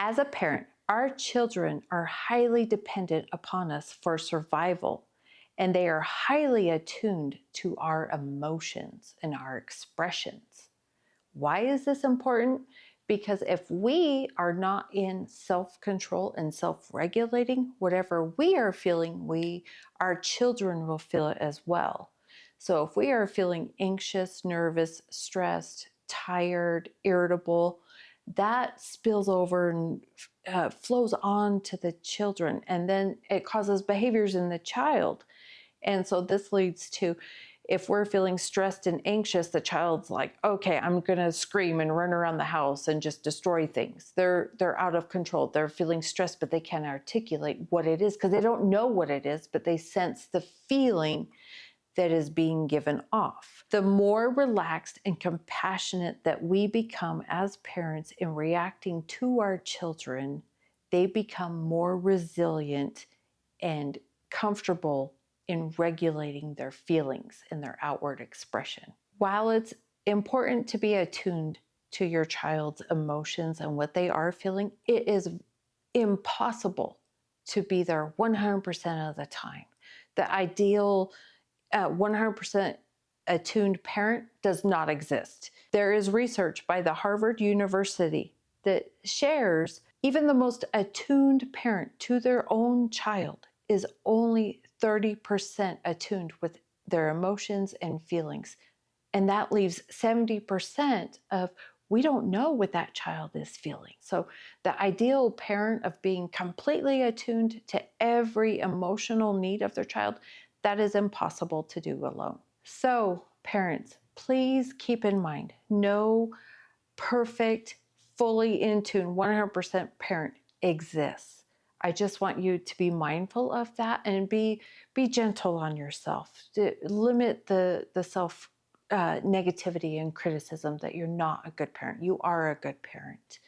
As a parent, our children are highly dependent upon us for survival, and they are highly attuned to our emotions and our expressions. Why is this important? Because if we are not in self-control and self-regulating, whatever we are feeling, our children will feel it as well. So if we are feeling anxious, nervous, stressed, tired, irritable, that spills over and flows on to the children, and then it causes behaviors in the child. And so this leads to, if we're feeling stressed and anxious, the child's like, okay, I'm gonna scream and run around the house and just destroy things. They're out of control. They're feeling stressed, but they can't articulate what it is because they don't know what it is, but they sense the feeling that is being given off. The more relaxed and compassionate that we become as parents in reacting to our children, they become more resilient and comfortable in regulating their feelings and their outward expression. While it's important to be attuned to your child's emotions and what they are feeling, it is impossible to be there 100% of the time. The ideal 100% attuned parent does not exist. There is research by the Harvard University that shares even the most attuned parent to their own child is only 30% attuned with their emotions and feelings. And that leaves 70% of we don't know what that child is feeling. So the ideal parent of being completely attuned to every emotional need of their child, that is impossible to do alone. So parents, please keep in mind, no perfect, fully in tune, 100% parent exists. I just want you to be mindful of that and be gentle on yourself. To limit the self negativity and criticism that you're not a good parent. You are a good parent.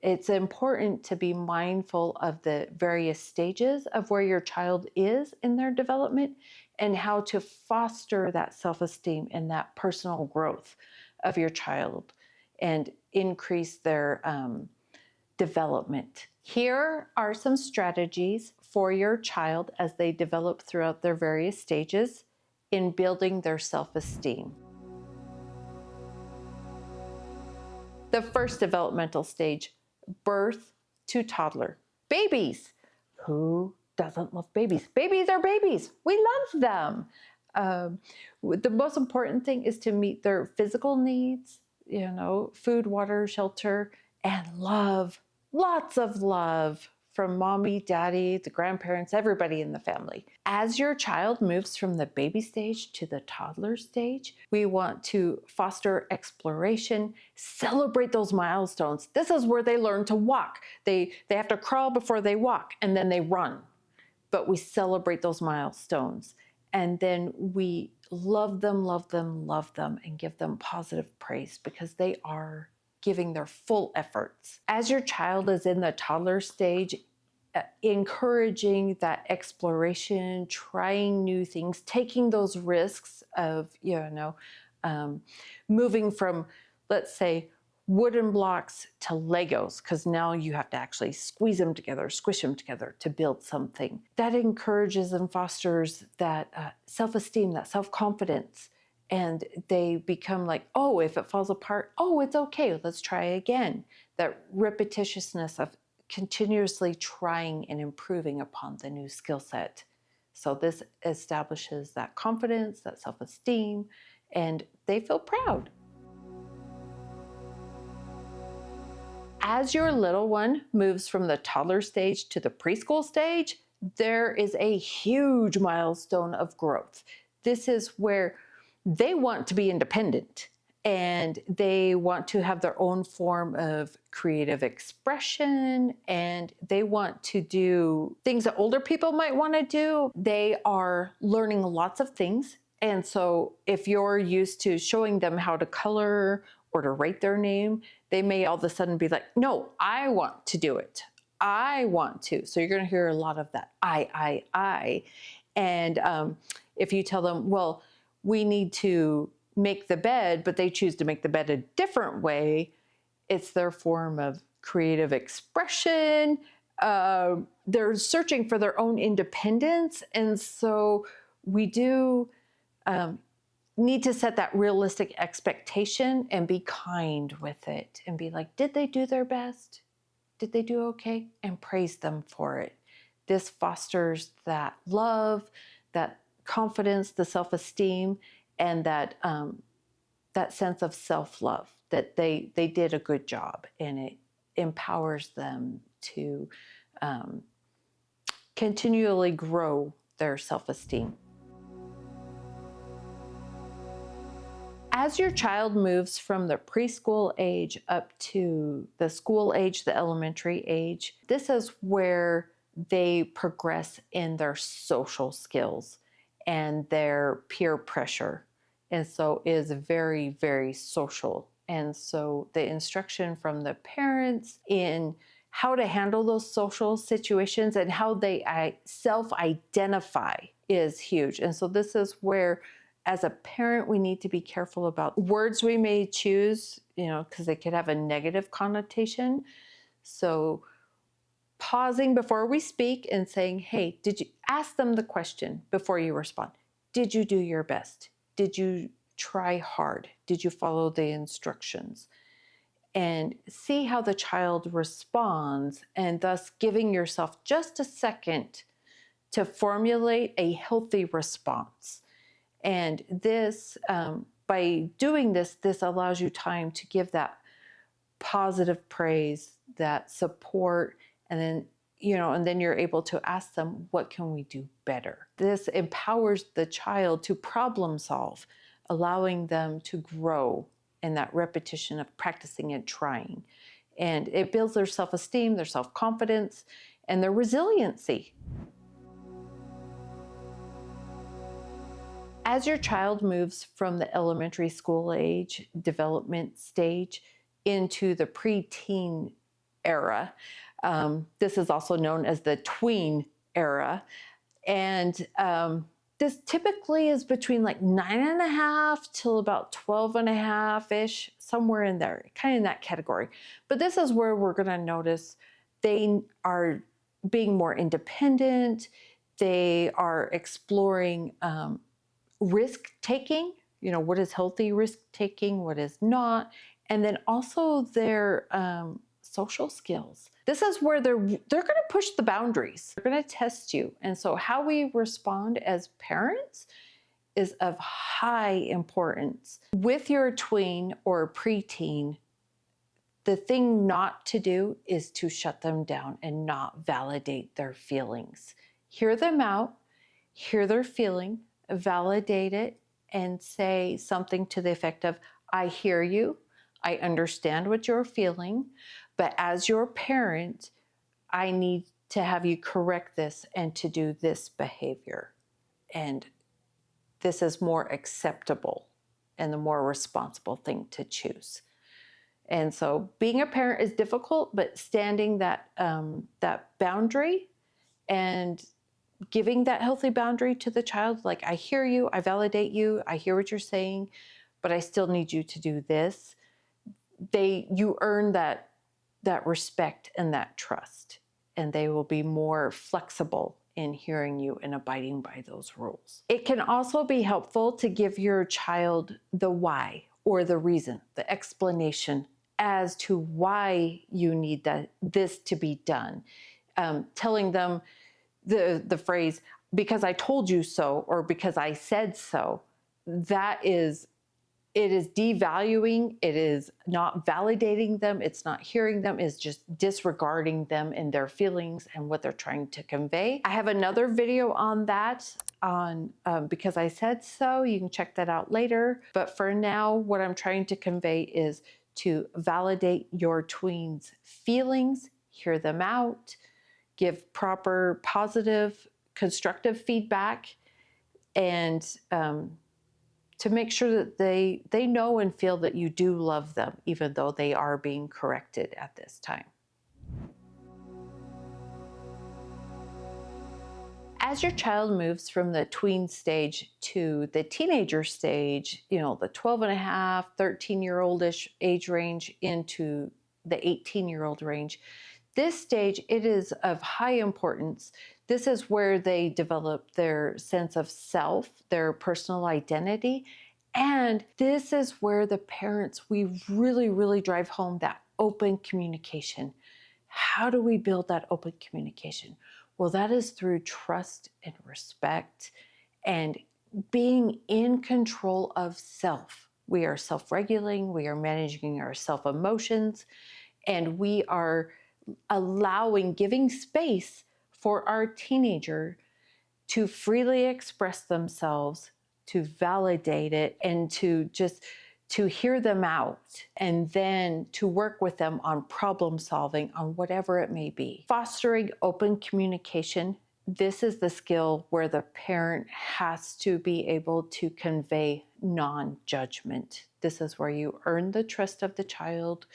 It's important to be mindful of the various stages of where your child is in their development and how to foster that self-esteem and that personal growth of your child and increase their development. Here are some strategies for your child as they develop throughout their various stages in building their self-esteem. The first developmental stage, birth to toddler. Babies. Who doesn't love babies? Babies are babies. We love them. The most important thing is to meet their physical needs, food, water, shelter, and love. Lots of love from mommy, daddy, the grandparents, everybody in the family. As your child moves from the baby stage to the toddler stage, we want to foster exploration, celebrate those milestones. This is where they learn to walk. They have to crawl before they walk, and then they run. But we celebrate those milestones. And then we love them, and give them positive praise because they are giving their full efforts. As your child is in the toddler stage, encouraging that exploration, trying new things, taking those risks of, moving from, let's say, wooden blocks to Legos, because now you have to actually squeeze them together, squish them together to build something. That encourages and fosters that self-esteem, that self-confidence. And they become like, oh, if it falls apart, oh, it's okay, let's try again. That repetitiousness of continuously trying and improving upon the new skill set. So this establishes that confidence, that self-esteem, and they feel proud. As your little one moves from the toddler stage to the preschool stage, there is a huge milestone of growth. This is where they want to be independent and they want to have their own form of creative expression, and they want to do things that older people might want to do. They are learning lots of things. And so if you're used to showing them how to color or to write their name, they may all of a sudden be like, no, I want to do it. I want to. So you're going to hear a lot of that I. And if you tell them, well, we need to make the bed, but they choose to make the bed a different way, it's their form of creative expression. They're searching for their own independence. And so we do need to set that realistic expectation and be kind with it and be like, did they do their best? Did they do okay? And praise them for it. This fosters that love, that confidence, the self-esteem, and that sense of self-love, that they did a good job, and it empowers them to continually grow their self-esteem. As your child moves from the preschool age up to the school age, the elementary age, this is where they progress in their social skills and their peer pressure. And so is very, very social. And so the instruction from the parents in how to handle those social situations and how they self-identify is huge. And so this is where, as a parent, we need to be careful about words we may choose, because they could have a negative connotation. So pausing before we speak and saying, hey, did you ask them the question before you respond? Did you do your best? Did you try hard? Did you follow the instructions? And see how the child responds, and thus giving yourself just a second to formulate a healthy response. And this, by doing this, this allows you time to give that positive praise, that support, and then, and then you're able to ask them, what can we do better? This empowers the child to problem solve, allowing them to grow in that repetition of practicing and trying. And it builds their self-esteem, their self-confidence, and their resiliency. As your child moves from the elementary school age, development stage, into the preteen era, this is also known as the tween era. And this typically is between like 9.5 till about 12.5-ish, somewhere in there, kind of in that category. But this is where we're going to notice they are being more independent. They are exploring risk-taking, what is healthy risk-taking, what is not, and then also their social skills. This is where they're going to push the boundaries. They're going to test you. And so how we respond as parents is of high importance. With your tween or preteen, the thing not to do is to shut them down and not validate their feelings. Hear them out, hear their feeling, validate it, and say something to the effect of, I hear you, I understand what you're feeling, but as your parent, I need to have you correct this and to do this behavior. And this is more acceptable and the more responsible thing to choose. And so being a parent is difficult, but standing that boundary and giving that healthy boundary to the child, like, I hear you, I validate you, I hear what you're saying, but I still need you to do this. You earn that respect and that trust, and they will be more flexible in hearing you and abiding by those rules. It can also be helpful to give your child the why or the reason, the explanation as to why you need this to be done. Telling them the phrase, because I told you so, or because I said so, it is devaluing, it is not validating them, it's not hearing them, it's just disregarding them and their feelings and what they're trying to convey. I have another video on that, on because I said so. You can check that out later. But for now, what I'm trying to convey is to validate your tween's feelings, hear them out, give proper, positive, constructive feedback, and to make sure that they know and feel that you do love them, even though they are being corrected at this time. As your child moves from the tween stage to the teenager stage, the 12.5, 13-year-oldish age range into the 18-year-old range. This stage, it is of high importance. This is where they develop their sense of self, their personal identity. And this is where the parents, we really, really drive home that open communication. How do we build that open communication? Well, that is through trust and respect and being in control of self. We are self-regulating, we are managing our self-emotions, and we are giving space for our teenager to freely express themselves, to validate it, and to hear them out, and then to work with them on problem solving on whatever it may be. Fostering open communication. This is the skill where the parent has to be able to convey non-judgment. This is where you earn the trust of the child,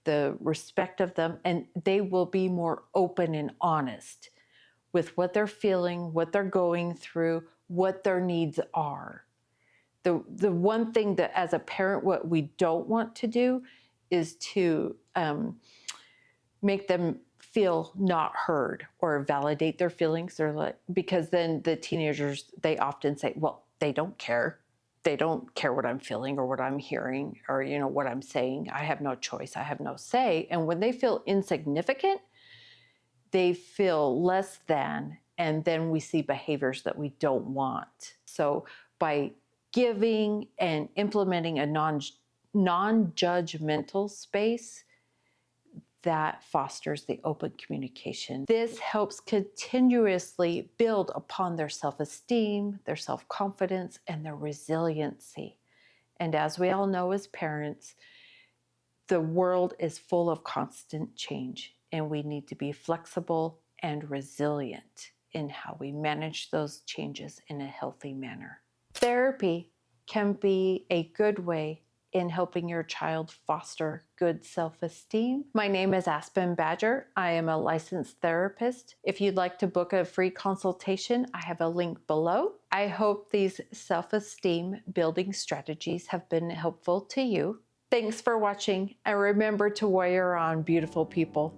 the respect of them, and they will be more open and honest with what they're feeling, what they're going through, what their needs are. The one thing that as a parent, what we don't want to do is to make them feel not heard or validate their feelings, because then the teenagers, they often say, well, they don't care. They don't care what I'm feeling or what I'm hearing or what I'm saying. I have no choice. I have no say. And when they feel insignificant, they feel less than, and then we see behaviors that we don't want. So by giving and implementing a non-judgmental space, that fosters the open communication. This helps continuously build upon their self-esteem, their self-confidence, and their resiliency. And as we all know as parents, the world is full of constant change, and we need to be flexible and resilient in how we manage those changes in a healthy manner. Therapy can be a good way in helping your child foster good self-esteem. My name is Aspen Badger. I am a licensed therapist. If you'd like to book a free consultation, I have a link below. I hope these self-esteem building strategies have been helpful to you. Thanks for watching, and remember to warrior on, beautiful people.